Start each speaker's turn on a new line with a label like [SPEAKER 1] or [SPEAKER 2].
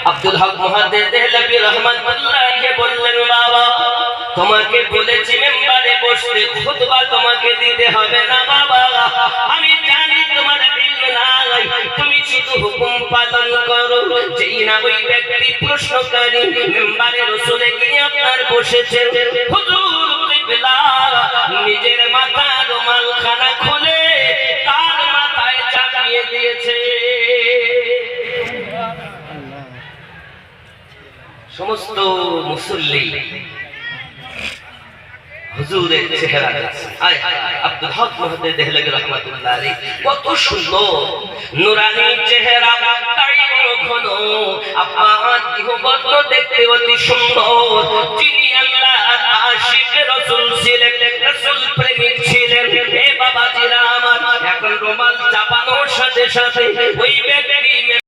[SPEAKER 1] আব্দুল হক মুহাদ্দিস দেহলভী রাহমাতুল্লাহি বললেন, বাবা তোমাকে বলেছি মেম্বারে বসতে, খুতবা তোমাকে দিতে হবে না বাবা। আমি জানি তোমার ইলম নাই, তুমি শুধু হুকুম পালন করো। যেই না ওই ব্যক্তি প্রশ্নকারী মেম্বারে রাসূলে গিয়ে আপনার বসেছে, হুজুর কিবলা নিজের মাথা রুমালখানা খুলে তার মাথায় চাপিয়ে দিয়েছে। সমস্ত মুসল্লি হুজুরের চেহারা দেখছে। আব্দুল হক মুহাদ্দিস দেহলভী রাহমাতুল্লাহ আলাইহি কত সুন্দর নূরানি চেহারা, তাই ঘন আপনার দেহবত্র দেখতে অতি সুন্দর। যিনি আল্লাহর আশিক রাসূল ছিলেন, রাসূল প্রেমিক ছিলেন। হে বাবাজিরা আমার, এখন রুমাল চাপানোর সাথে সাথে ওই ব্যক্তি